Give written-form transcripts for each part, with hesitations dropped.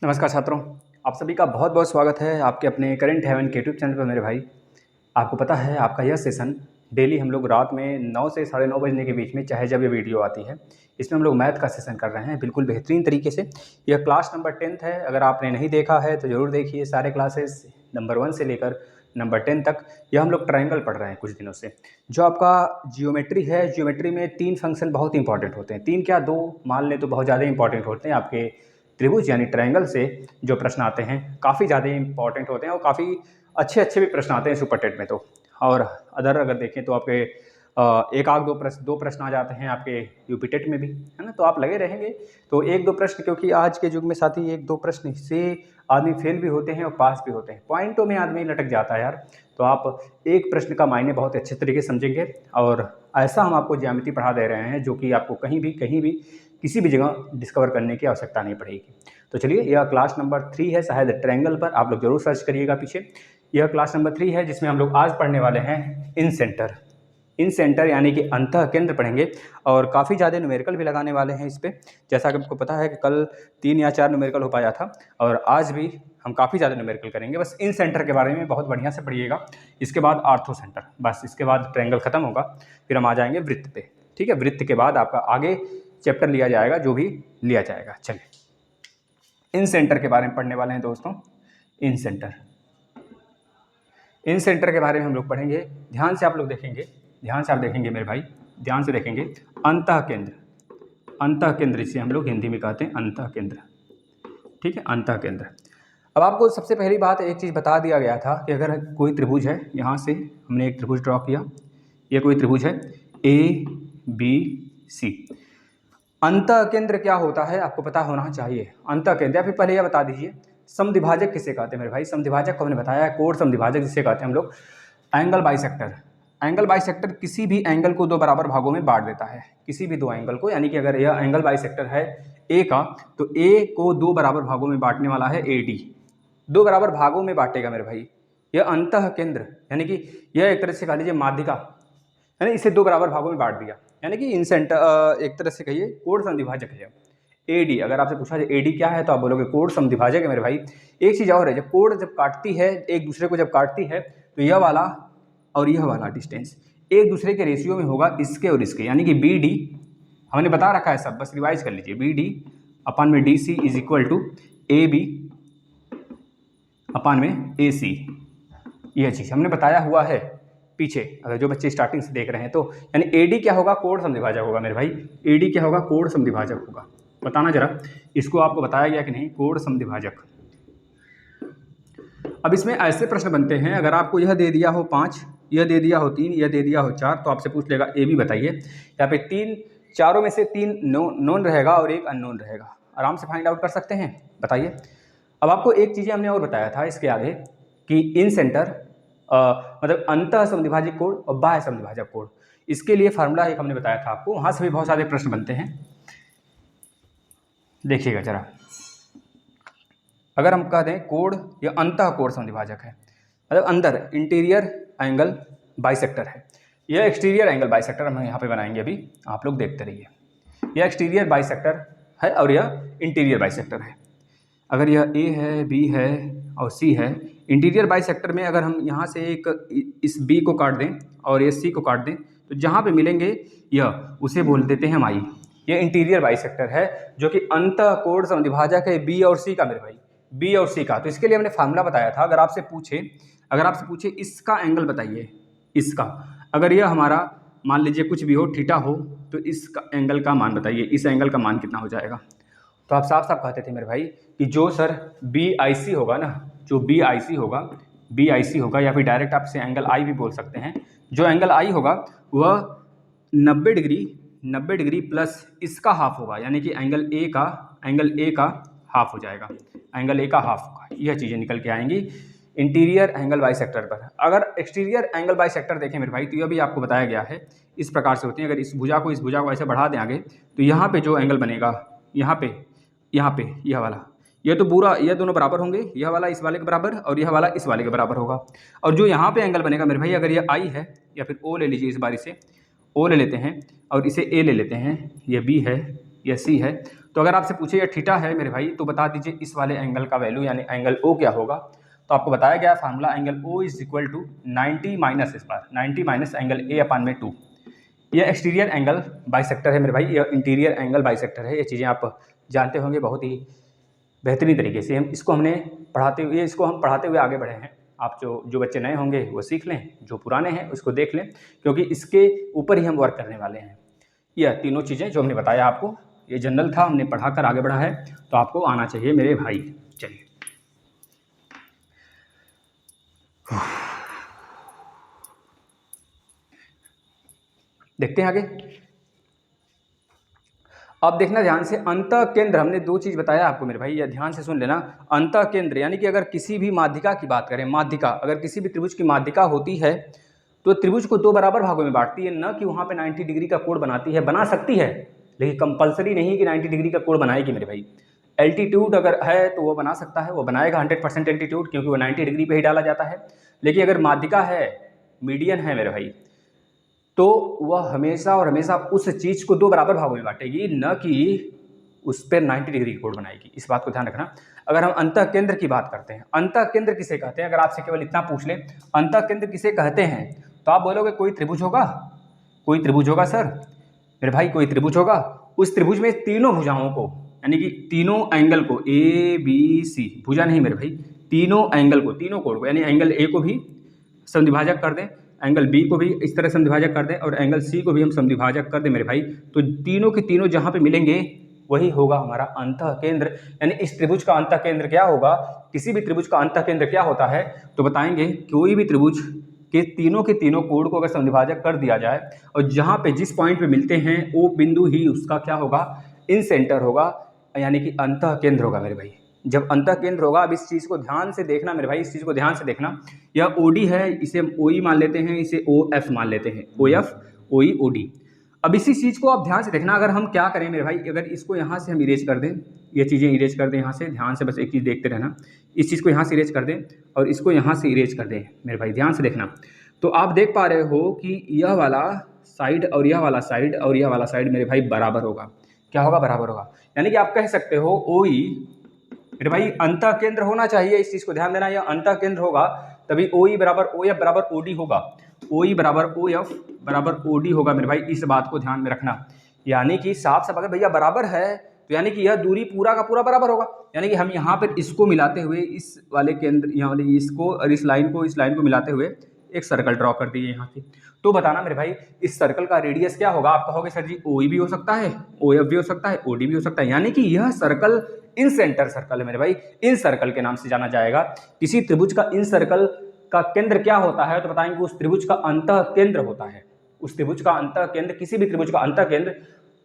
नमस्कार छात्रों, आप सभी का बहुत बहुत स्वागत है आपके अपने करंट हेवन के यूट्यूब चैनल पर। मेरे भाई, आपको पता है आपका यह सेशन डेली हम लोग रात में 9 से 9:30 बजने के बीच में, चाहे जब ये वीडियो आती है, इसमें हम लोग मैथ का सेशन कर रहे हैं बिल्कुल बेहतरीन तरीके से। यह क्लास नंबर 10th है। अगर आपने नहीं देखा है तो ज़रूर देखिए सारे क्लासेस नंबर 1 से लेकर नंबर 10 तक। यह हम लोग ट्रायंगल पढ़ रहे हैं कुछ दिनों से। जो आपका जियोमेट्री है, जियोमेट्री में 3 फंक्शन बहुत इंपॉर्टेंट होते हैं। 3 क्या 2 मान लें तो बहुत ज़्यादा इंपॉर्टेंट होते हैं। आपके त्रिभुज यानी ट्रायंगल से जो प्रश्न आते हैं काफ़ी ज़्यादा इंपॉर्टेंट होते हैं और काफ़ी अच्छे अच्छे भी प्रश्न आते हैं सुपर टेट में। तो और अदर अगर देखें तो आपके एक आध दो प्रश्न आ जाते हैं आपके यूपी टेट में भी, है ना। तो आप लगे रहेंगे तो एक दो प्रश्न, क्योंकि आज के युग में साथी एक दो प्रश्न से आदमी फेल भी होते हैं और पास भी होते हैं। पॉइंटों में आदमी लटक जाता है यार। तो आप एक प्रश्न का मायने बहुत अच्छे तरीके से समझेंगे और ऐसा हम आपको ज्यामिति पढ़ा दे रहे हैं जो कि आपको कहीं भी किसी भी जगह डिस्कवर करने की आवश्यकता नहीं पड़ेगी। तो चलिए, यह क्लास नंबर 3 है, शायद ट्रायंगल पर आप लोग जरूर सर्च करिएगा पीछे। यह क्लास नंबर 3 है जिसमें हम लोग आज पढ़ने वाले हैं इन सेंटर। इन सेंटर यानी कि अंतः केंद्र पढ़ेंगे और काफ़ी ज़्यादा न्यूमेरिकल भी लगाने वाले हैं इस पर। जैसा कि आपको पता है कि कल 3 या 4 न्यूमेरिकल हो पाया था और आज भी हम काफ़ी ज़्यादा न्यूमेरिकल करेंगे। बस इन सेंटर के बारे में बहुत बढ़िया से पढ़िएगा। इसके बाद आर्थो सेंटर, बस इसके बाद ट्रायंगल खत्म होगा, फिर हम आ जाएंगे वृत्त पे। ठीक है, वृत्त के बाद आपका आगे चैप्टर लिया जाएगा जो भी लिया जाएगा। चलिए, इन सेंटर के बारे में पढ़ने वाले हैं दोस्तों। इन सेंटर, इन सेंटर के बारे में हम लोग पढ़ेंगे। ध्यान से आप लोग देखेंगे, ध्यान से आप देखेंगे मेरे भाई, ध्यान से देखेंगे। अंतः केंद्र, अंतः केंद्र इसे हम लोग हिंदी में कहते हैं अंतः केंद्र। ठीक है, अंतः केंद्र। अब आपको सबसे पहली बात एक चीज़ बता दिया गया था कि अगर कोई त्रिभुज है, यहाँ से हमने एक त्रिभुज ड्रॉ किया, यह कोई त्रिभुज है ABC। अंतः केंद्र क्या होता है आपको पता होना चाहिए। अंतः केंद्र, या फिर पहले यह बता दीजिए समद्विभाजक किसे कहते हैं मेरे भाई। समद्विभाजक को हमने बताया है कोण समद्विभाजक जिसे कहते हैं हम लोग। एंगल बाइसेक्टर, एंगल बाइसेक्टर किसी भी एंगल को दो बराबर भागों में बांट देता है, किसी भी दो एंगल को। यानी कि अगर यह एंगल बाइसेक्टर है ए का, तो ए को दो बराबर भागों में बांटने वाला है AD। दो बराबर भागों में बांटेगा मेरे भाई। यह अंतः केंद्र यानी कि यह एक तरह से कह लीजिए माध्यिका, यानी इसे दो बराबर भागों में बांट दिया। यानी कि इन सेंटर एक तरह से कहिए कोण समद्विभाजक है। AD, अगर आपसे पूछा जाए AD क्या है तो आप बोलोगे कोण समद्विभाजक है मेरे भाई। एक चीज़ और है, जब कोण जब काटती है एक दूसरे को, जब काटती है तो यह वाला और यह वाला डिस्टेंस एक दूसरे के रेशियो में होगा, इसके और इसके। यानी कि BD हमने बता रखा है सब, बस रिवाइज कर लीजिए। BD अपन में DC is equal to AB अपन में AC। यह चीज़ हमने बताया हुआ है पीछे, अगर जो बच्चे स्टार्टिंग से देख रहे हैं तो। यानी AD क्या होगा, कोण समद्विभाजक होगा मेरे भाई। AD क्या होगा, कोण समद्विभाजक होगा। बताना जरा, इसको आपको बताया गया कि नहीं, कोण समद्विभाजक। अब इसमें ऐसे प्रश्न बनते हैं, अगर आपको यह दे दिया हो 5, यह दे दिया हो 3, यह दे दिया हो 4, तो आपसे पूछ लेगा AB बताइए। यहाँ पे चारों में से 3 नोन रहेगा और एक अननोन रहेगा। आराम से फाइंड आउट कर सकते हैं, बताइए। अब आपको एक चीज़ हमने और बताया था इसके आगे कि इन सेंटर मतलब अंतः समद्विभाजक कोण और बाह्य समद्विभाजक कोण, इसके लिए फार्मूला एक हमने बताया था आपको। वहाँ से भी बहुत सारे प्रश्न बनते हैं, देखिएगा जरा। अगर हम कह दें कोण या अंतः कोण समद्विभाजक है, मतलब अंदर इंटीरियर एंगल बाइसेक्टर है। यह एक्सटीरियर एंगल बाइसेक्टर हम यहाँ पे बनाएंगे, अभी आप लोग देखते रहिए। यह एक्सटीरियर बाइसेक्टर है और यह इंटीरियर बाइसेक्टर है। अगर यह A है, B है और C है, इंटीरियर बाइसेक्टर में अगर हम यहाँ से एक इस B को काट दें और ये C को काट दें, तो जहाँ पे मिलेंगे यह, उसे बोल देते हैं हम I। ये इंटीरियर बाइसेक्टर है जो कि अंतः कोण समद्विभाजक है B और C का मेरे भाई, B और C का। तो इसके लिए हमने फार्मूला बताया था। अगर आपसे पूछे इसका एंगल बताइए, इसका, अगर यह हमारा मान लीजिए कुछ भी हो, थीटा हो, तो इसका एंगल का मान बताइए, इस एंगल का मान कितना हो जाएगा। तो आप साफ साफ कहते थे मेरे भाई कि जो सर BIC होगा ना, जो BIC होगा या फिर डायरेक्ट आप इसे एंगल I भी बोल सकते हैं। जो एंगल I होगा वह 90 डिग्री प्लस इसका हाफ होगा, यानी कि एंगल A का हाफ हो जाएगा, एंगल A का हाफ होगा। यह चीज़ें निकल के आएंगी इंटीरियर एंगल बाइसेक्टर पर। अगर एक्सटीरियर एंगल बाइसेक्टर देखें मेरे भाई, तो यह भी आपको बताया गया है इस प्रकार से होते हैं। अगर इस भुजा को ऐसे बढ़ा दें आगे, तो यहाँ पे जो एंगल बनेगा, यहाँ पे यह वाला, यह तो पूरा, यह दोनों बराबर होंगे, यह वाला इस वाले के बराबर और यह वाला इस वाले के बराबर होगा। और जो यहाँ पे एंगल बनेगा मेरे भाई, अगर यह I है या फिर O ले लीजिए, इस बार इसे O ले लेते हैं और इसे A ले लेते हैं, यह B है, यह C है, तो अगर आपसे पूछे ये थीटा है मेरे भाई, तो बता दीजिए इस वाले एंगल का वैल्यू यानी एंगल ओ क्या होगा। तो आपको बताया गया formula angle O is equal to 90 minus इस बार 90 माइनस एंगल ए अपान में 2। यह एक्सटीरियर एंगल बाइसेक्टर है मेरे भाई, यह इंटीरियर एंगल बाइसेक्टर है। ये चीज़ें आप जानते होंगे बहुत ही बेहतरीन तरीके से। इसको हम पढ़ाते हुए आगे बढ़े हैं। आप जो बच्चे नए होंगे वो सीख लें, जो पुराने हैं उसको देख लें, क्योंकि इसके ऊपर ही हम वर्क करने वाले हैं। यह तीनों चीज़ें जो हमने बताया आपको, ये जनरल था, हमने पढ़ाकर आगे बढ़ा है, तो आपको आना चाहिए मेरे भाई। चलिए देखते हैं आगे। अब देखना ध्यान से, अंतः केंद्र हमने दो चीज़ बताया आपको मेरे भाई, यह ध्यान से सुन लेना। अंतः केंद्र यानी कि अगर किसी भी माध्यिका की बात करें, माध्यिका अगर किसी भी त्रिभुज की माध्यिका होती है तो त्रिभुज को दो बराबर भागों में बांटती है, न कि वहाँ पे 90 डिग्री का कोण बनाती है। बना सकती है लेकिन कंपलसरी नहीं है कि 90 डिग्री का कोण बनाएगी मेरे भाई। एल्टीट्यूड अगर है तो वो बना सकता है, वो बनाएगा 100% एल्टीट्यूड, क्योंकि वो 90 डिग्री पे ही डाला जाता है। लेकिन अगर माध्यिका है, मीडियन है मेरे भाई, तो वह हमेशा और हमेशा उस चीज़ को दो बराबर भागों में बांटेगी, न कि उस पर 90 डिग्री की कोण बनाएगी। इस बात को ध्यान रखना। अगर हम अंतः केंद्र की बात करते हैं, अंतः केंद्र किसे कहते हैं, अगर आपसे केवल इतना पूछ ले अंतः केंद्र किसे कहते हैं, तो आप बोलोगे कोई त्रिभुज होगा। कोई त्रिभुज होगा सर मेरे भाई, कोई त्रिभुज होगा। उस त्रिभुज में तीनों भुजाओं को यानी कि तीनों एंगल को, ए बी सी, भुजा नहीं मेरे भाई, तीनों एंगल को, तीनों कोण को, यानी एंगल ए को भी समद्विभाजक कर दें, एंगल बी को भी इस तरह समद्विभाजक कर दें और एंगल सी को भी हम समद्विभाजक कर दें मेरे भाई, तो तीनों के तीनों जहाँ पे मिलेंगे वही होगा हमारा अंतः केंद्र। यानी इस त्रिभुज का अंतः केंद्र क्या होगा, किसी भी त्रिभुज का अंतः केंद्र क्या होता है, तो बताएंगे कोई भी त्रिभुज के तीनों कोण को अगर समद्विभाजक कर दिया जाए और जहाँ पे जिस पॉइंट पे मिलते हैं वो बिंदु ही उसका क्या होगा, इन सेंटर होगा, यानी कि अंतः केंद्र होगा मेरे भाई। जब अंतः केंद्र होगा, अब इस चीज़ को ध्यान से देखना मेरे भाई, इस चीज़ को ध्यान से देखना। यह ओडी है, इसे हम ओई मान लेते हैं, इसे ओ एफ मान लेते हैं, ओ एफ ओई ओडी। अब इसी चीज़ को आप ध्यान से देखना, अगर हम क्या करें मेरे भाई, अगर इसको यहाँ से हम इरेज कर दें, ये चीज़ें इरेज कर दें यहाँ से, ध्यान से बस एक चीज़ देखते रहना, इस चीज़ को यहाँ से इरेज कर दें और इसको यहाँ से इरेज कर दें मेरे भाई, ध्यान से देखना। तो आप देख पा रहे हो कि यह वाला साइड और यह वाला साइड और यह वाला साइड मेरे भाई बराबर होगा। क्या होगा, बराबर होगा। यानी कि आप कह सकते हो ओई मेरे भाई अंतः केंद्र होना चाहिए। इस चीज़ को ध्यान देना, यह अंतः केंद्र होगा तभी ओई बराबर ओ एफ बराबर ओडी होगा, ओई बराबर ओ एफ बराबर ओडी होगा मेरे भाई। इस बात को ध्यान में रखना। यानी कि साफ साफ अगर भैया बराबर है तो यानी कि यह दूरी पूरा का पूरा बराबर होगा। यानी कि हम यहाँ पर इसको मिलाते हुए इस वाले केंद्र, यहाँ वाले इसको और इस लाइन को मिलाते हुए एक सर्कल ड्रॉ कर दिए यहाँ से। तो बताना मेरे भाई इस सर्कल का रेडियस क्या होगा। आप कहोगे सर जी ओई भी हो सकता है, ओ एफ भी हो सकता है, ओडी भी हो सकता है। यानी कि यह सर्कल इन सेंटर सर्कल है मेरे भाई, इन सर्कल के नाम से जाना जाएगा। किसी त्रिभुज का इन सर्कल का केंद्र क्या होता है, तो बताएंगे उस त्रिभुज का अंतः केंद्र होता है। उस त्रिभुज का अंतः केंद्र, किसी भी त्रिभुज का अंतः केंद्र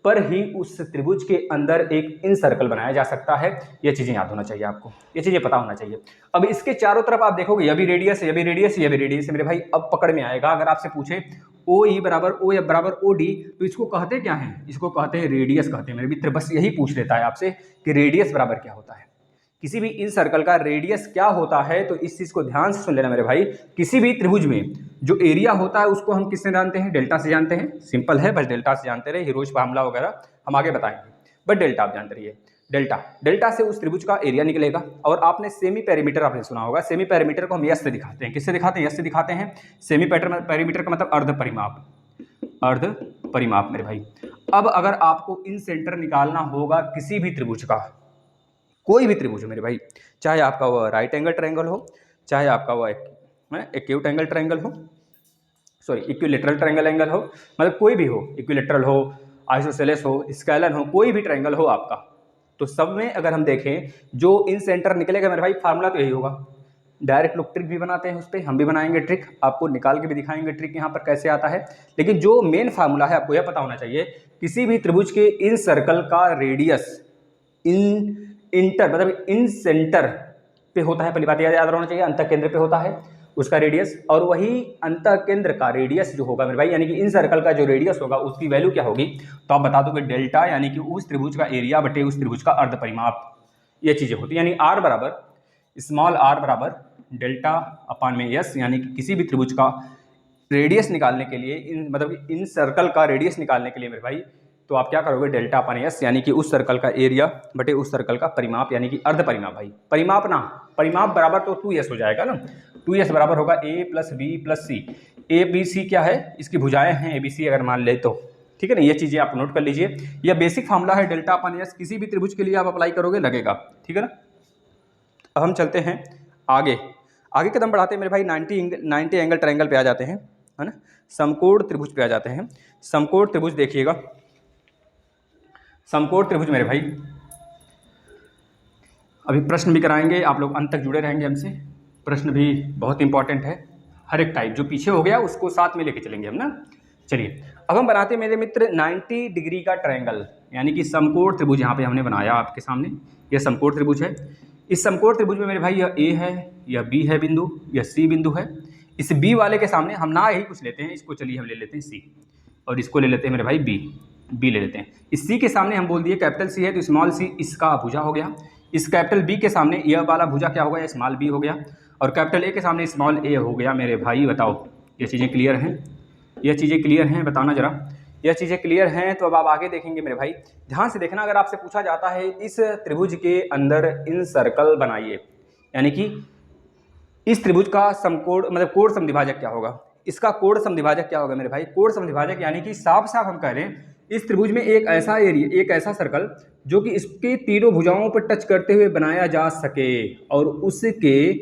पर ही उस त्रिभुज के अंदर एक इन सर्कल बनाया जा सकता है। ये चीज़ें याद होना चाहिए आपको, ये चीज़ें पता होना चाहिए। अब इसके चारों तरफ आप देखोगे यह भी रेडियस है, यह भी रेडियस है, यह भी रेडियस है मेरे भाई। अब पकड़ में आएगा। अगर आपसे पूछे ओ ई बराबर ओ एफ बराबर ओ डी, तो इसको कहते क्या हैं, इसको कहते हैं रेडियस कहते हैं मेरे मित्र। बस यही पूछ लेता है आपसे कि रेडियस बराबर क्या होता है, किसी भी इन सर्कल का रेडियस क्या होता है। तो इस चीज़ को ध्यान से सुन लेना मेरे भाई। किसी भी त्रिभुज में जो एरिया होता है उसको हम किससे जानते हैं, डेल्टा से जानते हैं। सिंपल है, बस डेल्टा से जानते रहे। हीरोज फार्मूला वगैरह हम आगे बताएंगे, बट डेल्टा आप जानते रहिए। डेल्टा से उस त्रिभुज का एरिया निकलेगा। और आपने सेमी पेरीमीटर आपने सुना होगा, सेमी पेरीमीटर को हम यस से दिखाते हैं। किससे दिखाते हैं, यस से दिखाते हैं। सेमी पेरीमीटर का मतलब अर्ध परिमाप, अर्ध परिमाप मेरे भाई। अब अगर आपको इन सेंटर निकालना होगा किसी भी त्रिभुज का, कोई भी त्रिभुज मेरे भाई, चाहे आपका वह राइट एंगल ट्रायंगल हो, चाहे आपका वह एक्यूट एंगल ट्रायंगल हो, सॉरी इक्विलेटरल ट्रायंगल एंगल हो, मतलब कोई भी हो, इक्विलेटरल हो, आइसोसेलेस हो, स्केलर हो, कोई भी ट्रायंगल हो आपका, तो सब में अगर हम देखें जो इन सेंटर निकलेगा मेरे भाई, फार्मूला तो यही होगा। डायरेक्ट लोग ट्रिक भी बनाते हैं उस पर, हम भी बनाएंगे ट्रिक, आपको निकाल के भी दिखाएंगे ट्रिक यहाँ पर कैसे आता है। लेकिन जो मेन फार्मूला है आपको यह पता होना चाहिए, किसी भी त्रिभुज के इन सर्कल का रेडियस मतलब इन सेंटर पे होता है। पहली बात याद रहना चाहिए, अंतः केंद्र पे होता है उसका रेडियस, और वही अंतः केंद्र का रेडियस जो होगा मेरे भाई, यानी कि इन सर्कल का जो रेडियस होगा उसकी वैल्यू क्या होगी, तो आप बता दोगे डेल्टा, यानी कि उस त्रिभुज का एरिया बटे उस त्रिभुज का अर्ध परिमाप। ये चीजें होती है। यानी आर बराबर, स्मॉल आर बराबर डेल्टा अपान में यस, यानी कि किसी भी त्रिभुज का रेडियस निकालने के लिए, इन सर्कल का रेडियस निकालने के लिए मेरे भाई, तो आप क्या करोगे, डेल्टा अपन एस यानी कि उस सर्कल का एरिया बटे उस सर्कल का परिमाप यानी कि अर्ध परिमाप। भाई परिमाप ना, परिमाप बराबर तो 2s हो जाएगा ना, 2s बराबर होगा a plus B plus C. A B C क्या है, इसकी भुजाएं हैं ABC अगर मान ले तो, ठीक है ना। ये चीज़ें आप नोट कर लीजिए, यह बेसिक फार्मूला है डेल्टा अपन एस, किसी भी त्रिभुज के लिए आप अप्लाई करोगे लगेगा, ठीक है ना। अब हम चलते हैं आगे, आगे कदम बढ़ाते हैं मेरे भाई, 90 एंगल ट्रायंगल पे आ जाते हैं, है ना। समकोण त्रिभुज पे आ जाते हैं। समकोण त्रिभुज देखिएगा, समकोण त्रिभुज मेरे भाई अभी प्रश्न भी कराएंगे, आप लोग अंत तक जुड़े रहेंगे हमसे, प्रश्न भी बहुत इंपॉर्टेंट है, हर एक टाइप जो पीछे हो गया उसको साथ में लेके चलेंगे हम ना। चलिए अब हम बनाते हैं मेरे मित्र 90 डिग्री का ट्रायंगल यानी कि समकोण त्रिभुज। यहाँ पे हमने बनाया आपके सामने, यह समकोण त्रिभुज है। इस समकोण त्रिभुज में मेरे भाई यह ए है, यह बी है बिंदु, यह सी बिंदु है। इस बी वाले के सामने हम ना यही कुछ लेते हैं, इसको चलिए हम ले लेते हैं सी, और इसको ले लेते हैं मेरे भाई बी ले लेते हैं। इस सी के सामने हम बोल दिए कैपिटल सी है तो स्मॉल सी इसका भुजा हो गया। इस कैपिटल बी के सामने यह वाला भुजा क्या होगा, स्मॉल बी हो गया, और कैपिटल ए के सामने स्मॉल ए हो गया। मेरे भाई बताओ ये चीज़ें क्लियर हैं, यह चीज़ें क्लियर हैं, बताना जरा, यह चीज़ें क्लियर हैं। तो अब आप आगे देखेंगे मेरे भाई, ध्यान से देखना, अगर आपसे पूछा जाता है इस त्रिभुज के अंदर इन सर्कल बनाइए, यानी कि इस त्रिभुज का समकोण मतलब कोण समद्विभाजक क्या होगा, इसका कोण समद्विभाजक क्या होगा मेरे भाई। कोण समद्विभाजक यानी कि साफ साफ हम कह रहे हैं इस त्रिभुज में एक ऐसा एरिया, एक ऐसा सर्कल जो कि इसके तीनों भुजाओं पर टच करते हुए बनाया जा सके, और उसके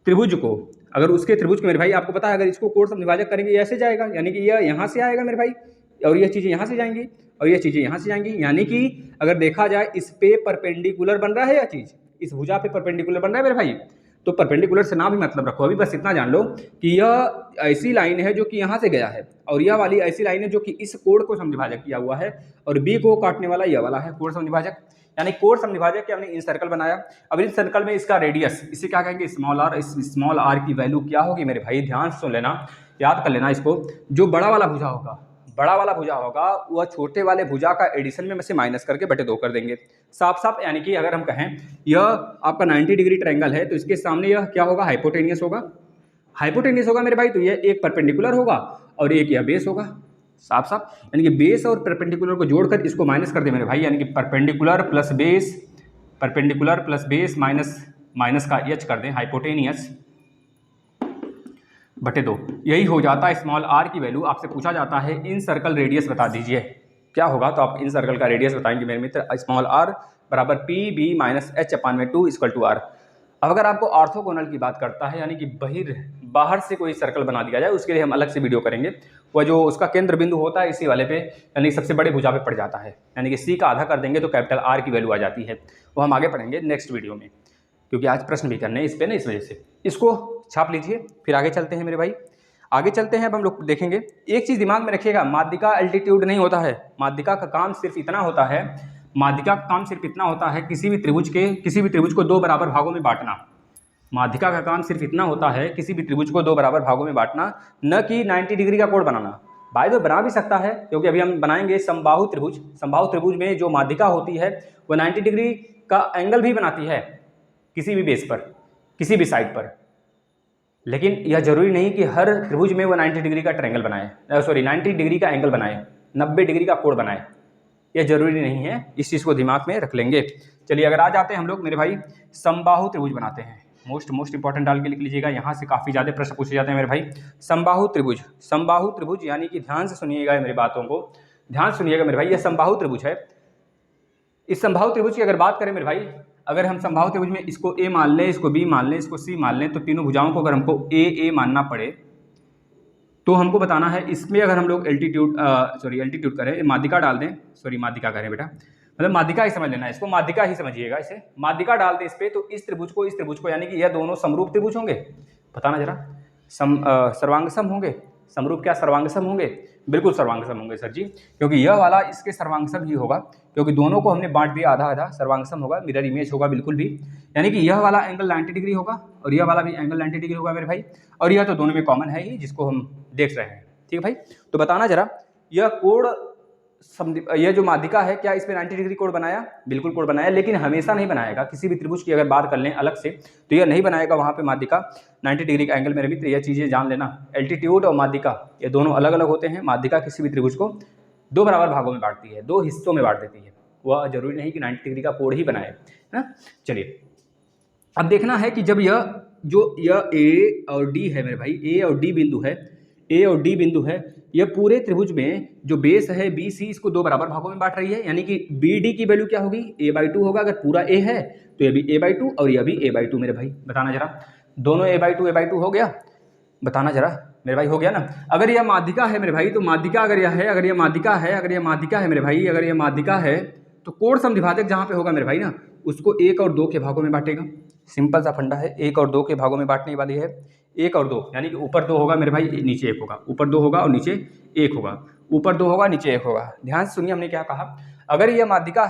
त्रिभुज को, अगर उसके त्रिभुज को मेरे भाई आपको पता है अगर इसको कोण समद्विभाजक करेंगे ऐसे जाएगा, यानी कि यह यहाँ से आएगा मेरे भाई, और यह चीज़ें यहाँ से जाएंगी, और यह चीज़ें यहाँ से जाएंगी, यानी कि अगर देखा जाए इस पे परपेंडिकुलर बन रहा है यह चीज़, इस भुजा पे परपेंडिकुलर बन रहा है मेरे भाई। तो परपेंडिकुलर से ना भी मतलब रखो, अभी बस इतना जान लो कि यह ऐसी लाइन है जो कि यहाँ से गया है, और यह वाली ऐसी लाइन है जो कि इस कोण को समद्विभाजक किया हुआ है, और बी को काटने वाला यह वाला है कोण समद्विभाजक, यानी कोण समद्विभाजक के हमने इन सर्कल बनाया। अब इस सर्कल में इसका रेडियस, इसे क्या कहेंगे, स्मॉल आर। इस स्मॉल आर की वैल्यू क्या होगी मेरे भाई, ध्यान से सुन लेना, याद कर लेना इसको। जो बड़ा वाला भुजा होगा, बड़ा वाला भुजा होगा वह छोटे वाले भुजा का एडिशन में से माइनस करके बटे 2 कर देंगे, साफ साफ। यानी कि अगर हम कहें यह आपका 90 डिग्री ट्रायंगल है तो इसके सामने यह क्या होगा, हाइपोटेनियस होगा, हाइपोटेनियस होगा मेरे भाई। तो यह एक परपेंडिकुलर होगा और एक यह बेस होगा, साफ साफ। यानी कि बेस और परपेंडिकुलर को जोड़कर इसको माइनस कर दे मेरे भाई, यानी कि perpendicular plus base, perpendicular plus base minus का एच कर दें, हाइपोटेनियस बटे 2, यही हो जाता है स्मॉल आर की वैल्यू। आपसे पूछा जाता है इन सर्कल रेडियस बता दीजिए क्या होगा, तो आप इन सर्कल का रेडियस बताएंगे मेरे मित्र, स्मॉल आर बराबर पी बी माइनस एच अपान में 2 इक्वल टू आर। अब अगर आपको ऑर्थोगोनल की बात करता है, यानी कि बाहर से कोई सर्कल बना दिया जाए, उसके लिए हम अलग से वीडियो करेंगे। वह जो उसका केंद्र बिंदु होता है इसी वाले पे, यानी सबसे बड़े भुजा पे पड़ जाता है, यानी कि सी का आधा कर देंगे तो कैपिटल आर की वैल्यू आ जाती है। वो हम आगे पढ़ेंगे नेक्स्ट वीडियो में, क्योंकि आज प्रश्न भी करने हैं इस पर ना, इस वजह से इसको छाप लीजिए। फिर आगे चलते हैं मेरे भाई, आगे चलते हैं। अब हम लोग देखेंगे, एक चीज़ दिमाग में रखिएगा, माध्यिका एल्टीट्यूड नहीं होता है। माध्यिका का काम सिर्फ इतना होता है, माध्यिका का काम सिर्फ इतना होता है किसी भी त्रिभुज को 2 बराबर भागों में बांटना। माध्यिका का काम सिर्फ इतना होता है किसी भी त्रिभुज को 2 बराबर भागों में बांटना, न कि 90 डिग्री का कोण बनाना। बाय द वे बना भी सकता है, क्योंकि अभी हम बनाएंगे समबाहु त्रिभुज। समबाहु त्रिभुज में जो माध्यिका होती है वह 90 डिग्री का एंगल भी बनाती है किसी भी बेस पर, किसी भी साइड पर। लेकिन यह जरूरी नहीं कि हर त्रिभुज में वो 90 डिग्री का ट्रायंगल बनाए, 90 डिग्री का एंगल बनाए, 90 डिग्री का कोण बनाए, यह जरूरी नहीं है। इस चीज़ को दिमाग में रख लेंगे। चलिए अगर आ जाते हैं हम लोग मेरे भाई, समबाहु त्रिभुज बनाते हैं। मोस्ट इंपॉर्टेंट डाल के लिख लीजिएगा, यहाँ से काफ़ी ज़्यादा प्रश्न पूछे जाते हैं मेरे भाई। समबाहु त्रिभुज, समबाहु त्रिभुज यानी कि ध्यान से सुनिएगा मेरी बातों को, ध्यान सुनिएगा मेरे भाई। यह समबाहु त्रिभुज है। इस समबाहु त्रिभुज की अगर बात करें मेरे भाई, अगर हम समबाहु त्रिभुज में इसको ए मान लें, इसको बी मान लें, इसको सी मान लें, तो तीनों भुजाओं को अगर हमको ए मानना पड़े तो हमको बताना है इसमें अगर हम लोग एल्टीट्यूड करें, माध्यिका डाल दें, माध्यिका करें बेटा, मतलब माध्यिका ही समझ लेना है इसको, माध्यिका ही समझिएगा इसे। माध्यिका डाल दें इस पर, तो इस त्रिभुज को यानी कि यह दोनों समरूप त्रिभुज होंगे। बताना जरा, सर्वांगसम होंगे, समरूप क्या सर्वांगसम होंगे? बिल्कुल सर्वांगसम होंगे सर जी, क्योंकि यह वाला इसके सर्वांगसम ही होगा, क्योंकि दोनों को हमने बांट दिया आधा आधा, सर्वांगसम होगा, मिरर इमेज होगा बिल्कुल भी। यानी कि यह वाला एंगल 90 डिग्री होगा और यह वाला भी एंगल 90 डिग्री होगा मेरे भाई, और यह तो दोनों में कॉमन है ही, जिसको हम देख रहे हैं। ठीक है भाई, तो बताना जरा, यह कोण यह जो माध्यिका है क्या इस पे 90 डिग्री कोण बनाया? बिल्कुल कोण बनाया, लेकिन हमेशा नहीं बनाएगा। किसी भी त्रिभुज की अगर बात कर लें अलग से तो यह नहीं बनाएगा वहाँ पे माध्यिका 90 डिग्री का एंगल। मेरे मित्र यह चीज़ें जान लेना, एल्टीट्यूड और माध्यिका ये दोनों अलग अलग होते हैं। माध्यिका किसी भी त्रिभुज को दो बराबर भागों में बांटती है, दो हिस्सों में बांट देती है। वह जरूरी नहीं कि 90 डिग्री का कोण ही बनाए ना। चलिए अब देखना है कि जब यह ए और डी है मेरे भाई, ए और डी बिंदु है, ए और डी बिंदु है, यह पूरे त्रिभुज में जो बेस है बी सी, इसको दो बराबर भागों में बांट रही है, यानी कि बी डी की वैल्यू क्या होगी, a/2 होगा। अगर पूरा ए है तो ये भी a/2 और यह भी a/2 मेरे भाई। बताना जरा, दोनों a/2 हो गया, बताना जरा मेरे भाई, हो गया ना। अगर यह माध्यिका है मेरे भाई, तो माध्यिका अगर यह है, अगर यह माध्यिका है, अगर यह माध्यिका है मेरे भाई, अगर यह माध्यिका है तो कोण समद्विभाजक जहाँ पे होगा मेरे भाई ना, उसको 1 और 2 के भागों में बांटेगा। सिंपल सा फंडा है, 1 और 2 के भागों में बांटने वाली है। 1 और 2 यानी कि ऊपर 2 होगा मेरे भाई, नीचे 1 होगा, ऊपर 2 होगा और नीचे 1 होगा, ऊपर 2 होगा नीचे 1 होगा। ध्यान से सुनिए हमने क्या कहा। अगर यह माध्यिका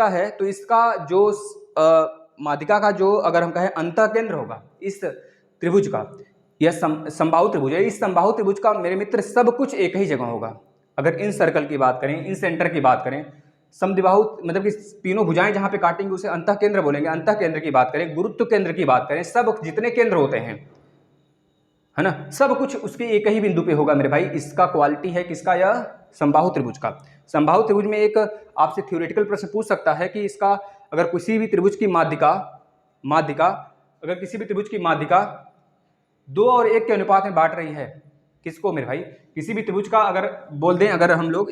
है तो इसका जो माध्यिका का जो अगर हम कहें अंतः केंद्र होगा इस त्रिभुज का, यह समबाहु त्रिभुज है, इस समबाहु त्रिभुज का मेरे मित्र सब कुछ एक ही जगह होगा। अगर इन सर्कल की बात करें, इन सेंटर की बात करें, समद्विबाहु मतलब कि तीनों भुजाएं जहां पे काटेंगे उसे अंतः केंद्र बोलेंगे। अंतः केंद्र की बात करें, गुरुत्व केंद्र की बात करें, सब जितने केंद्र होते हैं है ना, सब कुछ उसके एक ही बिंदु पे होगा मेरे भाई। इसका क्वालिटी है किसका, यह समबाहु त्रिभुज का। समबाहु त्रिभुज में एक आपसे थ्योरेटिकल प्रश्न पूछ सकता है कि इसका अगर किसी भी त्रिभुज की माध्यिका अगर किसी भी त्रिभुज की माध्यिका 2 और 1 के अनुपात में बांट रही है, किसको मेरे भाई, किसी भी त्रिभुज का अगर बोल दें, अगर हम लोग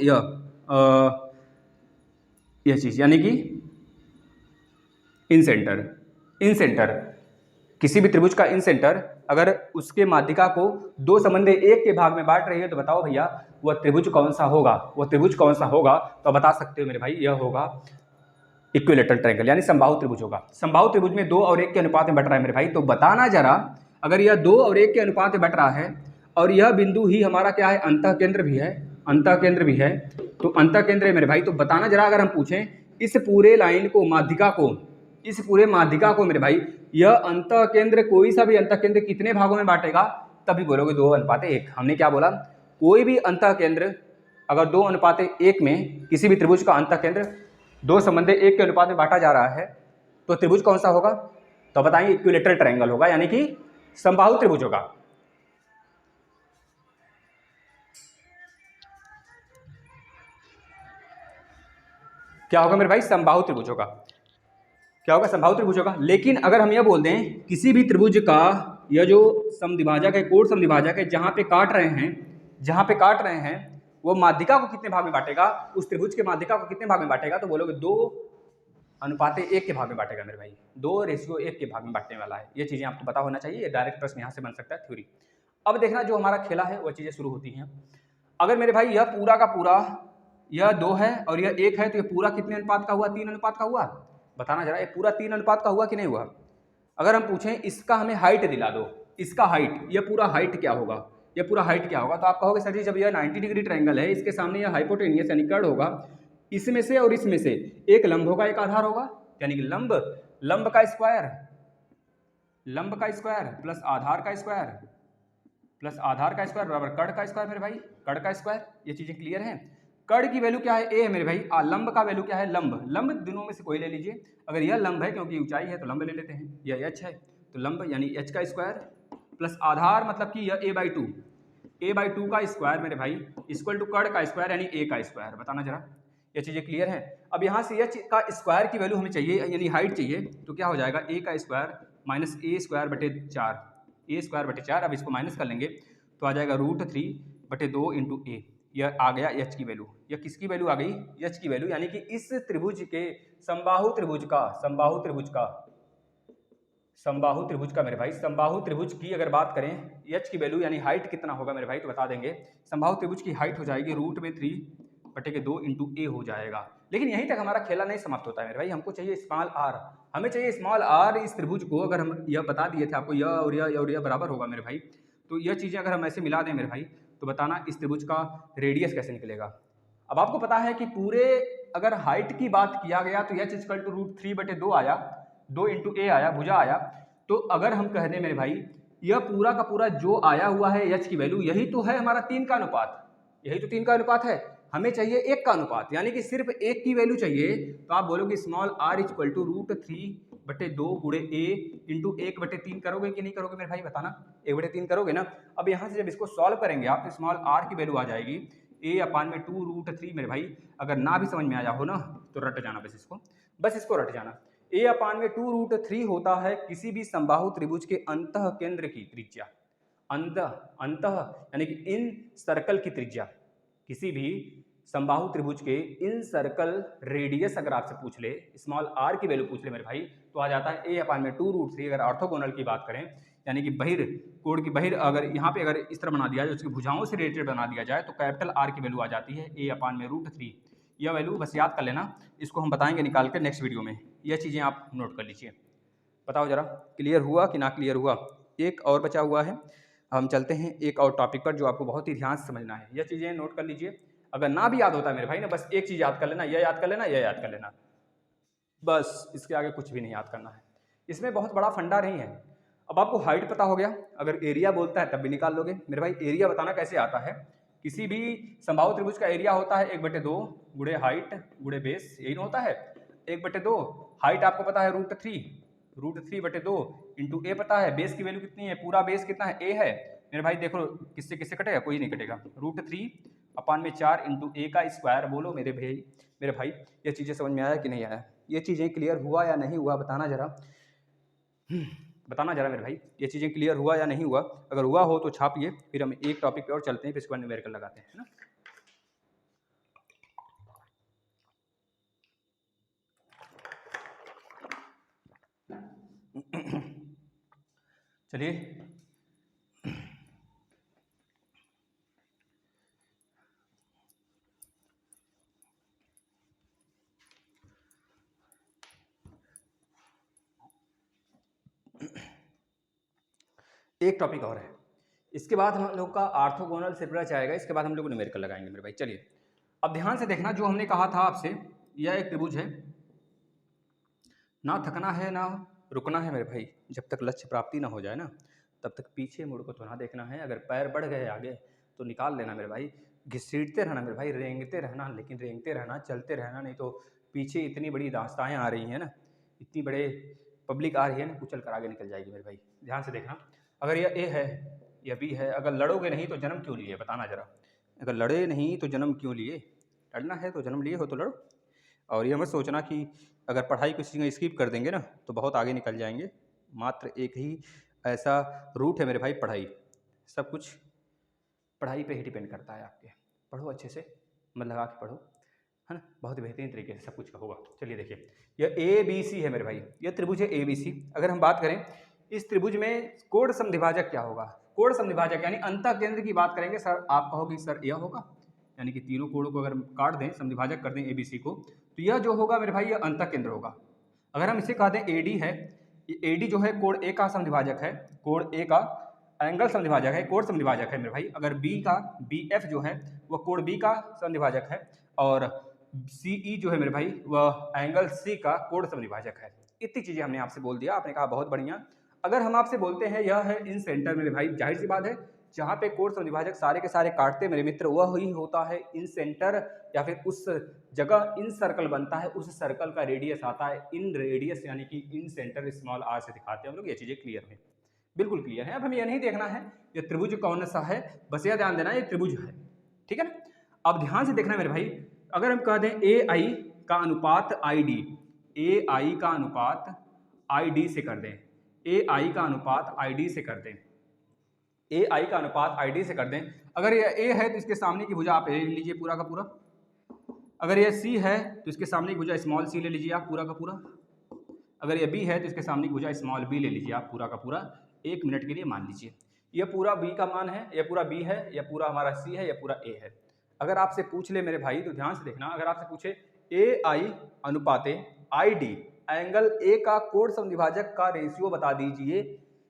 यह चीज यानी कि इन सेंटर किसी भी त्रिभुज का इन सेंटर अगर उसके माध्यिका को 2 संबंधी 1 के भाग में बांट रही है, तो बताओ भैया वह त्रिभुज कौन सा होगा, वह त्रिभुज कौन सा होगा। तो बता सकते हो मेरे भाई, यह होगा इक्विलैटरल ट्रायंगल, यानी समबाहु त्रिभुज होगा। समबाहु त्रिभुज में 2 और 1 के अनुपात में बट रहा है मेरे भाई। तो बताना जरा, अगर यह 2 और 1 के अनुपात में बट रहा है और यह बिंदु ही हमारा क्या है, अंतः केंद्र भी है, अंतः केंद्र भी है, तो अंतः केंद्र है मेरे भाई। तो बताना जरा, अगर हम पूछें इस पूरे लाइन को, माध्यिका को, इस पूरे माध्यिका को मेरे भाई, यह अंतः केंद्र, कोई सा भी अंतः केंद्र कितने भागों में बांटेगा, तभी बोलोगे 2:1। हमने क्या बोला, कोई भी अंतः केंद्र अगर 2:1 में किसी भी त्रिभुज का अंतः केंद्र 2 संबंधी 1 के अनुपात में बांटा जा रहा है, तो त्रिभुज कौन सा होगा, तो बताइए इक्विलैटरल ट्रायंगल होगा, यानी कि समबाहु त्रिभुज होगा। क्या होगा मेरे भाई, समबाहु त्रिभुज होगा। क्या होगा, समबाहु त्रिभुज होगा। लेकिन अगर हम यह बोल दें किसी भी त्रिभुज का यह जो समद्विभाजक है, कोण समद्विभाजक है, जहां पे काट रहे हैं वो माध्यिका को कितने भाग में बांटेगा, उस त्रिभुज के माध्यिका को कितने भाग में बांटेगा, तो बोलोगे 2:1 के भाग में बांटेगा मेरे भाई, 2:1 के भाग में बांटने वाला है। ये चीजें आपको पता होना चाहिए, ये डायरेक्ट प्रश्न यहाँ से बन सकता है, थ्योरी। अब देखना जो हमारा खेला है वो चीजें शुरू होती हैं। अगर मेरे भाई यह पूरा का पूरा यह 2 है और यह 1 है, तो यह पूरा कितने अनुपात का हुआ, 3 अनुपात का हुआ। बताना जरा, ये पूरा 3 अनुपात का हुआ कि नहीं हुआ। अगर हम पूछें इसका हमें हाइट दिला दो, इसका हाइट, यह पूरा हाइट क्या होगा, यह पूरा हाइट क्या होगा, तो आप कहोगे सर जी जब यह 90 डिग्री ट्रायंगल है, इसके सामने यह हाइपोटेनियस यानी कर्ण होगा, इसमें से और इसमें से एक लंब होगा एक आधार होगा, यानी कि लंब का स्क्वायर प्लस आधार का स्क्वायर बराबर कर्ण का स्क्वायर मेरे भाई, कर्ण का स्क्वायर। ये चीजें क्लियर हैं। कर्ण की वैल्यू क्या है, ए है मेरे भाई, लंब का वैल्यू क्या है, लंब दोनों में से कोई ले लीजिए। अगर यह लंब है क्योंकि ऊंचाई है तो लंब ले लेते हैं, यह h है तो लंब यानी h का स्क्वायर प्लस आधार मतलब कि यह a/2 का स्क्वायर मेरे भाई इक्वल टू कर्ण का स्क्वायर यानी a का स्क्वायर। बताना जरा, ये चीजें क्लियर है। अब यहाँ से h का स्क्वायर की वैल्यू हमें चाहिए, यानी हाइट चाहिए, तो क्या हो जाएगा a का स्क्वायर माइनस a²/4। अब इसको माइनस कर लेंगे तो आ जाएगा √3/2 इंटू a। यह आ गया h की वैल्यू, यह किसकी वैल्यू आ गई, h की वैल्यू, यानी कि इस त्रिभुज के समबाहु त्रिभुज का मेरे भाई, समबाहु त्रिभुज की अगर बात करें h की वैल्यू यानी हाइट कितना होगा मेरे भाई, तो बता देंगे समबाहु त्रिभुज की हाइट हो जाएगी √3/2 इंटू a हो जाएगा। लेकिन यहीं तक हमारा खेला नहीं समाप्त होता है मेरे भाई, हमको चाहिए स्मॉल r, हमें चाहिए स्मॉल r। इस त्रिभुज को अगर हम यह बता दिए थे आपको, यह और यह बराबर होगा मेरे भाई, तो यह चीजें अगर हम ऐसे मिला दें मेरे भाई, तो बताना इस त्रिभुज का रेडियस कैसे निकलेगा। अब आपको पता है कि पूरे अगर हाइट की बात किया गया तो h इक्वल टू √3/2 आया, 2 इंटू a आया, भुजा आया। तो अगर हम कह दें मेरे भाई यह पूरा का पूरा जो आया हुआ है h की वैल्यू, यही तो है हमारा 3 का अनुपात, यही तो 3 का अनुपात है। हमें चाहिए 1 का अनुपात, यानी कि सिर्फ 1 की वैल्यू चाहिए। तो आप बोलोगे स्मॉल r इक्वल टू √3/2 गुणे a इंटू 1/3 करोगे कि नहीं करोगे मेरे भाई, बताना 1/3 करोगे ना। अब यहाँ से जब इसको सॉल्व करेंगे आप तो स्मॉल r की वैल्यू आ जाएगी a/2√3 मेरे भाई, अगर ना भी समझ में आया हो ना तो रट जाना, बस इसको रट जाना। a/2√3 होता है किसी भी समबाहु त्रिभुज के अंतः केंद्र की त्रिज्या, अंतः यानी कि इन सर्कल की त्रिज्या, किसी भी समबाहु त्रिभुज के इन सर्कल रेडियस अगर आपसे पूछ ले, स्मॉल r की वैल्यू पूछ ले मेरे भाई, तो आ जाता है a/2√3। अगर ऑर्थोगोनल की बात करें यानी कि कोण की अगर यहाँ पे अगर इस तरह बना दिया जाए, उसकी भुजाओं से रिलेटेड बना दिया जाए, तो कैपिटल R की वैल्यू आ जाती है a/√3। यह वैल्यू बस याद कर लेना, इसको हम बताएंगे निकाल कर नेक्स्ट वीडियो में। यह चीज़ें आप नोट कर लीजिए। बताओ जरा क्लियर हुआ कि ना क्लियर हुआ? एक और बचा हुआ है, हम चलते हैं एक और टॉपिक पर जो आपको बहुत ही ध्यान से समझना है। यह चीज़ें नोट कर लीजिए, अगर ना भी याद होता है मेरे भाई ना, बस एक चीज़ याद कर लेना, यह याद कर लेना, यह याद कर लेना, बस इसके आगे कुछ भी नहीं याद करना है। इसमें बहुत बड़ा फंडा नहीं है। अब आपको हाइट पता हो गया, अगर एरिया बोलता है तब भी निकाल लोगे मेरे भाई। एरिया बताना कैसे आता है, किसी भी समबाहु त्रिभुज का एरिया होता है 1/2 गुणे हाइट गुणे बेस, यही ना होता है। 1/2 हाइट आपको पता है √3/2 इंटू ए पता है, बेस की वैल्यू कितनी है, पूरा बेस कितना है, ए है मेरे भाई। देखो किससे किससे कटेगा, कोई नहीं कटेगा। √3/4 इंटू ए का स्क्वायर। बोलो मेरे भाई ये चीज़ें समझ में आया कि नहीं आया? ये चीज़ें क्लियर हुआ या नहीं हुआ, बताना जरा मेरे भाई, ये चीज़ें क्लियर हुआ या नहीं हुआ? अगर हुआ हो तो छापिए, फिर हम एक टॉपिक पे और चलते हैं, फिर इसके बाद न्यूमेरिकल लगाते हैं, है ना। चलिए एक टॉपिक और है, इसके बाद हम लोग का आर्थोगोनल सेपरेट आएगा, इसके बाद हम लोग न्यूमेरिकल लगाएंगे मेरे भाई। चलिए अब ध्यान से देखना, जो हमने कहा था आपसे, यह एक त्रिभुज है, ना थकना है ना रुकना है मेरे भाई। जब तक लक्ष्य प्राप्ति ना हो जाए ना, तब तक पीछे मुड़ को तो ना देखना है। अगर पैर बढ़ गए आगे तो निकाल लेना मेरे भाई, घसीटते रहना मेरे भाई, रेंगते रहना, लेकिन रेंगते रहना, चलते रहना, नहीं तो पीछे इतनी बड़ी दास्ताएँ आ रही हैं ना, इतनी बड़े पब्लिक आ रही है ना, कुचल कर आगे निकल जाएगी मेरे भाई। ध्यान से देखना, अगर यह ए है, यह बी है, अगर लड़ोगे नहीं तो जन्म क्यों लिए, बताना जरा। अगर लड़े नहीं तो जन्म क्यों लिए? लड़ना है तो जन्म लिए हो तो लड़ो। और ये मत सोचना कि अगर पढ़ाई किसी का स्किप कर देंगे ना तो बहुत आगे निकल जाएंगे। मात्र एक ही ऐसा रूट है मेरे भाई, पढ़ाई। सब कुछ पढ़ाई पे ही डिपेंड करता है आपके। पढ़ो अच्छे से, मन लगा के पढ़ो, है ना, बहुत बेहतरीन तरीके से सब कुछ का होगा। चलिए देखिए, यह ABC है मेरे भाई, यह त्रिभुज है ABC। अगर हम बात करें इस त्रिभुज में कोण समद्विभाजक क्या होगा, कोण समद्विभाजक यानी अंतः केंद्र की बात करेंगे सर, आप कहोगे सर यह होगा, यानी कि तीनों कोणों को अगर काट दें, समद्विभाजक कर दें ABC को, तो यह जो होगा मेरे भाई, यह अंतः केंद्र होगा। अगर हम इसे कह दें AD है, AD जो है कोण A का समद्विभाजक है, कोण A का एंगल समद्विभाजक है, कोण समद्विभाजक है मेरे भाई। अगर BF जो है वह कोण B का समद्विभाजक है, और CE जो है मेरे भाई वह एंगल C का कोण समद्विभाजक है। इतनी चीजें हमने आपसे बोल दिया, आपने कहा बहुत बढ़िया। अगर हम आपसे बोलते हैं यह है इन सेंटर मेरे भाई, जाहिर सी बात है जहाँ पे कोण समद्विभाजक सारे के सारे काटते मेरे मित्र, वह ही होता है इन सेंटर, या फिर उस जगह इन सर्कल बनता है, उस सर्कल का रेडियस आता है इन रेडियस, यानी कि इन सेंटर स्मॉल r से दिखाते हैं हम लोग। ये चीजें क्लियर है, बिल्कुल क्लियर है। अब हमें यह नहीं देखना है ये त्रिभुज कौन सा है, बस यह ध्यान देना ये त्रिभुज है, ठीक है ना। अब ध्यान से देखना मेरे भाई, अगर हम कह दें AI का अनुपात ID, AI का अनुपात ID से कर दें, AI का अनुपात ID से कर दें, AI का अनुपात ID से कर दें। अगर यह A है तो इसके सामने की भुजा आप ले लीजिए पूरा का पूरा, अगर यह C है तो इसके सामने की भुजा स्मॉल c ले लीजिए आप पूरा का पूरा, अगर यह B है तो इसके सामने की भुजा स्मॉल b ले लीजिए आप पूरा का पूरा। एक मिनट के लिए मान लीजिए यह पूरा B का मान है, यह पूरा B है, यह पूरा हमारा C है, यह पूरा A है। अगर आपसे पूछ ले मेरे भाई, तो ध्यान से देखना, अगर आपसे पूछे AI अनुपाते ID एंगल A का कोण समद्विभाजक का रेशियो बता दीजिए,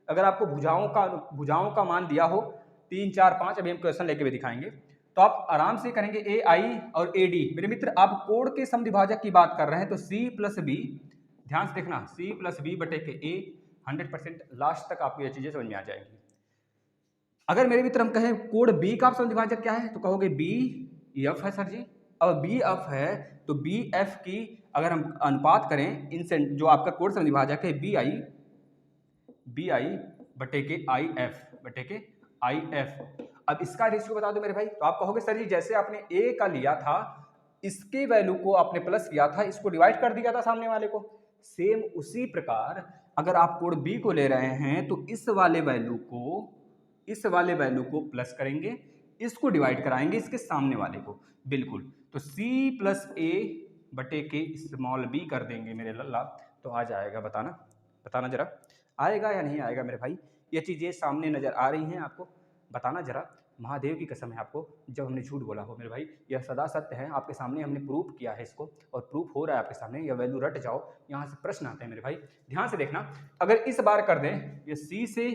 अगर आपको भुजाओं का मान दिया हो 3 4 5, अभी हम क्वेश्चन लेके भी दिखाएंगे, तो आप आराम से करेंगे AI और AD। मेरे मित्र आप कोण के समद्विभाजक की बात कर रहे हैं तो C प्लस B, ध्यान से देखना, C प्लस B बटे के A, 100% लास्ट तक आपको ये चीजें समझ में आ जाएंगी। अगर मेरे मित्र हम कहें कोण B का समद्विभाजक क्या है, तो कहोगे BF है सर जी। अब BF है तो BF की अगर हम अनुपात करें इनसे, जो आपका कोण समद्विभाजक है BI बटे के IF, अब इसका रेशियो बता दो मेरे भाई। तो आप कहोगे सर जी जैसे आपने ए का लिया था, इसके वैल्यू को आपने प्लस किया था, इसको डिवाइड कर दिया था सामने वाले को। सेम उसी प्रकार अगर आप कोड बी को ले रहे हैं तो इस वाले वैल्यू को प्लस करेंगे, इसको डिवाइड कराएंगे इसके सामने वाले को। बिल्कुल, तो c प्लस ए बटे के स्मॉल b कर देंगे मेरे लल्ला, तो आ जाएगा। बताना जरा, आएगा या नहीं आएगा मेरे भाई? ये चीज़ें सामने नजर आ रही हैं आपको? बताना जरा, महादेव की कसम है आपको, जब हमने झूठ बोला हो मेरे भाई, यह सदा सत्य है। आपके सामने हमने प्रूफ किया है इसको, और प्रूफ हो रहा है आपके सामने। यह वैल्यू रट जाओ, यहाँ से प्रश्न आते हैं मेरे भाई, ध्यान से देखना। अगर इस बार कर दें ये सी से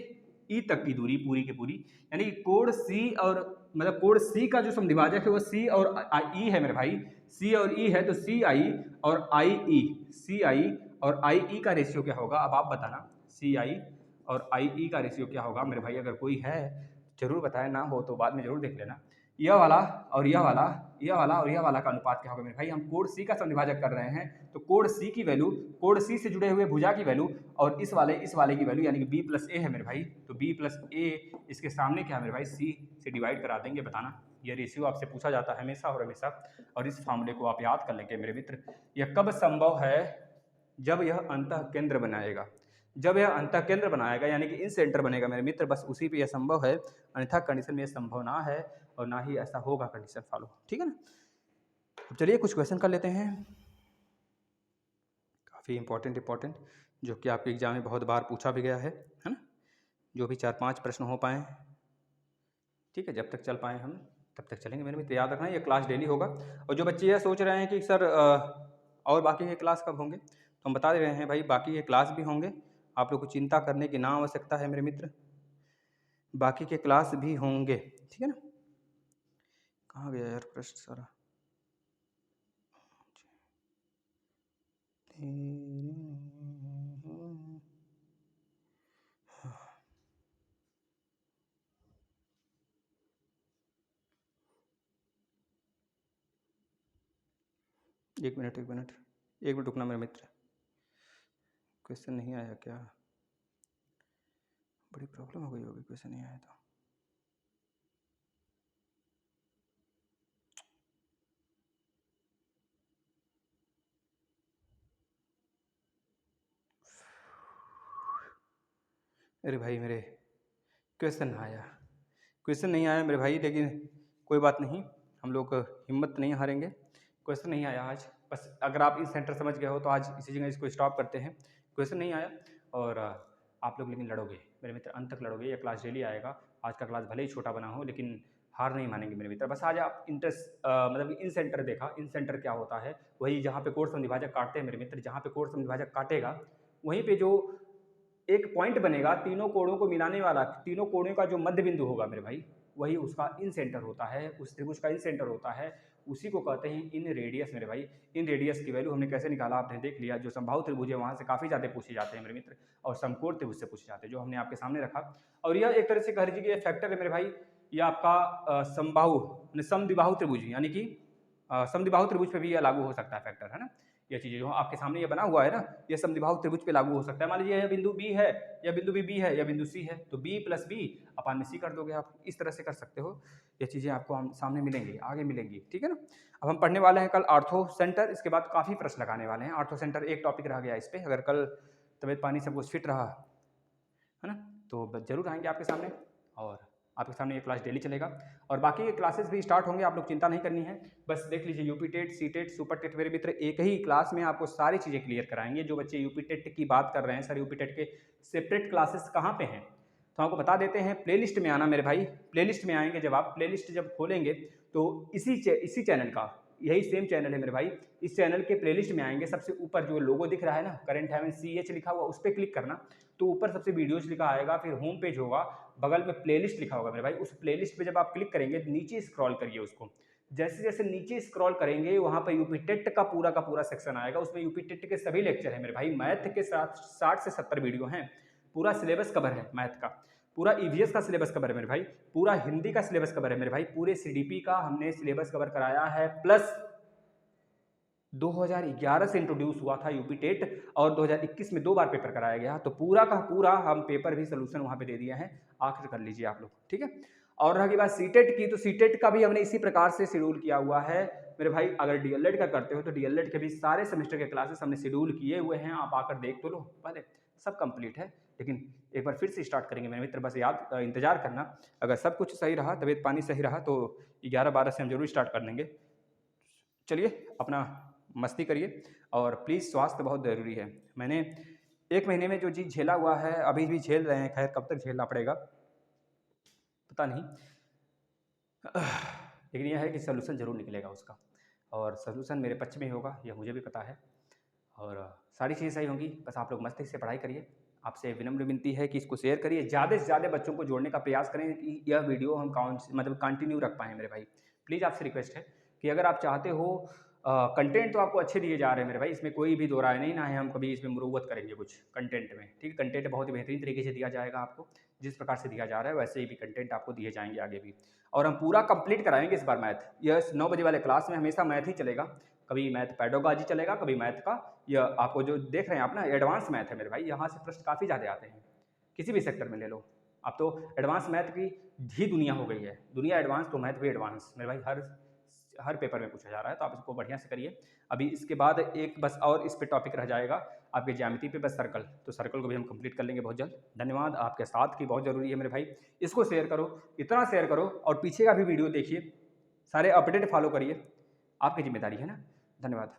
ई तक की दूरी पूरी की पूरी, यानी कोड सी और मतलब कोड सी का जो समद्विभाजक है वो सी और ई है मेरे भाई, सी और ई है, तो सी आई और आई ई, सी आई और आई ई का रेशियो क्या होगा? अब आप बताना, सी आई और आई ई का रेशियो क्या होगा मेरे भाई? अगर कोई है जरूर बताएं, ना हो तो बाद में जरूर देख लेना। यह वाला और यह वाला, यह वाला और यह वाला का अनुपात क्या होगा मेरे भाई? हम कोड सी का समद्विभाजक कर रहे हैं, तो कोड सी की वैल्यू, कोड सी से जुड़े हुए भुजा की वैल्यू और इस वाले की वैल्यू, यानी कि बी प्लस ए है मेरे भाई, तो बी प्लस ए इसके सामने क्या है मेरे भाई? सी से डिवाइड करा देंगे। बताना, यह रेशियो आपसे पूछा जाता है हमेशा और हमेशा, और इस फॉर्मूले को आप याद कर लेंगे मेरे मित्र। यह कब संभव है? जब यह अंतः केंद्र बनाएगा, जब यह अंतः केंद्र बनाएगा, यानी कि इन सेंटर बनेगा मेरे मित्र, बस उसी पे यह संभव है, अन्यथा कंडीशन में यह संभव ना है और ना ही ऐसा होगा कंडीशन फॉलो। ठीक है ना? अब चलिए कुछ क्वेश्चन कर लेते हैं, काफ़ी इंपॉर्टेंट जो कि आपके एग्जाम में बहुत बार पूछा भी गया है ना? जो भी 4-5 प्रश्न हो पाए, ठीक है, जब तक चल पाए हम तब तक चलेंगे मेरे मित्र। याद रखना ये क्लास डेली होगा। और जो बच्चे यह सोच रहे हैं कि सर और बाकी के क्लास कब होंगे, तो हम बता दे रहे हैं भाई, बाकी के क्लास भी होंगे, आप लोग को चिंता करने की ना आवश्यकता है मेरे मित्र, बाकी के क्लास भी होंगे। ठीक है ना? कहाँ गया यार प्रश्न सारा? एक मिनट रुकना मेरे मित्र, क्वेश्चन नहीं आया क्या? बड़ी प्रॉब्लम हो गई होगी क्वेश्चन नहीं आया तो। अरे भाई मेरे क्वेश्चन नहीं आया मेरे भाई, लेकिन कोई बात नहीं, हम लोग हिम्मत नहीं हारेंगे। क्वेश्चन नहीं आया आज, बस अगर आप इस सेंटर समझ गए हो तो आज इसी जगह इसको स्टॉप करते हैं। क्वेश्चन नहीं आया और आप लोग लेकिन लड़ोगे मेरे मित्र, अंत तक लड़ोगे। यह क्लास डेली आएगा, आज का क्लास भले ही छोटा बना हो लेकिन हार नहीं मानेंगे मेरे मित्र। बस आज आप इंटरेस्ट मतलब इन सेंटर देखा, इन सेंटर क्या होता है, वही जहाँ पे कोण समद्विभाजक काटते हैं मेरे मित्र, जहाँ पे कोण समद्विभाजक काटेगा वहीं पे जो एक पॉइंट बनेगा तीनों कोणों को मिलाने वाला, तीनों कोणों का जो मध्य बिंदु होगा मेरे भाई, वही उसका इन सेंटर होता है, उस त्रिभुज का इन सेंटर होता है, उसी को कहते हैं इन रेडियस मेरे भाई। इन रेडियस की वैल्यू हमने कैसे निकाला आपने देख लिया। जो समबाहु त्रिभुज है वहाँ से काफ़ी ज़्यादा पूछे जाते हैं मेरे मित्र, और समकोण त्रिभुज से पूछे जाते हैं, जो हमने आपके सामने रखा। और यह एक तरह से कह लीजिए कि फैक्टर है मेरे भाई, यह आपका समबाहु समद्विबाहु त्रिभुज, यानी कि समद्विबाहु त्रिभुज पे भी यह लागू हो सकता है फैक्टर, है ना? यह चीज़ें जो आपके सामने ये बना हुआ है ना, यह समद्विबाहु त्रिभुज पे लागू हो सकता है। मान लीजिए यह बिंदु बी है, यह बिंदु भी बी है, यह बिंदु सी है, तो बी प्लस बी अपान में सी कर दोगे आप, इस तरह से कर सकते हो। ये चीज़ें आपको सामने मिलेंगी, आगे मिलेंगी। ठीक है ना? अब हम पढ़ने वाले हैं कल आर्थो सेंटर, इसके बाद काफ़ी प्रश्न लगाने वाले हैं। आर्थो सेंटर एक टॉपिक रह गया इस पर, अगर कल तबीयत पानी सब कुछ फिट रहा है ना, तो जरूर आएंगे आपके सामने, और आपके सामने ये क्लास डेली चलेगा। और बाकी के क्लासेस भी स्टार्ट होंगे, आप लोग चिंता नहीं करनी है। बस देख लीजिए UP TET, C TET, super TET मेरे मित्र एक ही क्लास में आपको सारी चीज़ें क्लियर कराएंगे। जो बच्चे यूपी टेट की बात कर रहे हैं, सर यूपी टेट के सेपरेट क्लासेस कहाँ पे हैं, तो आपको बता देते हैं। प्लेलिस्ट में आना मेरे भाई, प्लेलिस्ट में आएंगे जब आप, प्लेलिस्ट जब खोलेंगे तो इसी चैनल का, यही सेम चैनल है मेरे भाई, इस चैनल के प्लेलिस्ट में आएंगे। सबसे ऊपर जो लोगो दिख रहा है ना, करंट हेवन CH लिखा हुआ, उस पर क्लिक करना, तो ऊपर सबसे वीडियोज लिखा आएगा, फिर होम पेज होगा, बगल में प्लेलिस्ट लिखा होगा मेरे भाई। उस प्लेलिस्ट पे जब आप क्लिक करेंगे, नीचे स्क्रॉल करिए उसको, जैसे जैसे नीचे स्क्रॉल करेंगे वहाँ पर यूपी टेट का पूरा सेक्शन आएगा। उसमें यूपी टेट के सभी लेक्चर है मेरे भाई, मैथ के साथ 60 से 70 वीडियो हैं, पूरा सिलेबस कवर है मैथ का, पूरा EVS का सिलेबस कवर है मेरे भाई, पूरा हिंदी का सिलेबस कवर है मेरे भाई, पूरे CDP का हमने सिलेबस कवर कराया है। प्लस 2011 से इंट्रोड्यूस हुआ था यूपी टेट, और 2021 में 2 बार पेपर कराया गया, तो पूरा का पूरा हम पेपर भी सोल्यूशन वहाँ पे दे दिया है, आखिर कर लीजिए आप लोग। ठीक है? और रही बात सीटेट की, तो सीटेट का भी हमने इसी प्रकार से शेड्यूल किया हुआ है मेरे भाई। अगर डीएलएड का करते हो तो डीएलएड के भी सारे सेमेस्टर के क्लासेस हमने शेड्यूल किए हुए हैं, आप आकर देख तो लो पहले, सब कंप्लीट है। लेकिन एक बार फिर से स्टार्ट करेंगे मेरे मित्र, बस इंतजार करना। अगर सब कुछ सही रहा, तबीयत पानी सही रहा, तो 11-12 से हम जरूर स्टार्ट कर देंगे। चलिए अपना मस्ती करिए, और प्लीज़ स्वास्थ्य बहुत ज़रूरी है। मैंने 1 महीने में जो चीज़ झेला हुआ है, अभी भी झेल रहे हैं, खैर कब तक झेलना पड़ेगा पता नहीं, लेकिन यह है कि सलूशन ज़रूर निकलेगा उसका, और सलूशन मेरे पक्ष में ही होगा, यह मुझे भी पता है। और सारी चीज़ें सही होंगी, बस आप लोग मस्ती से पढ़ाई करिए। आपसे विनम्र विनती है कि इसको शेयर करिए, ज़्यादा से ज़्यादा बच्चों को जोड़ने का प्रयास करें कि यह वीडियो हम मतलब कंटिन्यू रख पाएँ मेरे भाई। प्लीज़ आपसे रिक्वेस्ट है कि अगर आप चाहते हो, कंटेंट तो आपको अच्छे दिए जा रहे हैं मेरे भाई, इसमें कोई भी दो राय नहीं, ना है हम कभी इसमें मुरुवत करेंगे कुछ कंटेंट में, ठीक है। कंटेंट बहुत ही बेहतरीन तरीके से दिया जाएगा आपको, जिस प्रकार से दिया जा रहा है वैसे ही भी कंटेंट आपको दिए जाएंगे आगे भी। और हम पूरा कंप्लीट कराएंगे इस बार मैथ, यह 9 बजे वाले क्लास में हमेशा मैथ ही चलेगा। कभी मैथ पेडोलॉजी चलेगा, कभी मैथ का, यह आपको जो देख रहे हैं आप ना, एडवांस मैथ है मेरे भाई। यहाँ से प्रश्न काफ़ी ज़्यादा आते हैं, किसी भी सेक्टर में ले लो अब तो एडवांस मैथ की ही दुनिया हो गई है, दुनिया एडवांस तो मैथ भी एडवांस मेरे भाई, हर पेपर में पूछा जा रहा है, तो आप इसको बढ़िया से करिए। अभी इसके बाद एक बस और इस पे टॉपिक रह जाएगा आपके ज्यामिति पे, बस सर्कल, तो सर्कल को भी हम कंप्लीट कर लेंगे बहुत जल्द। धन्यवाद, आपके साथ की बहुत ज़रूरी है मेरे भाई, इसको शेयर करो, इतना शेयर करो, और पीछे का भी वीडियो देखिए, सारे अपडेट फॉलो करिए, आपकी जिम्मेदारी है ना। धन्यवाद।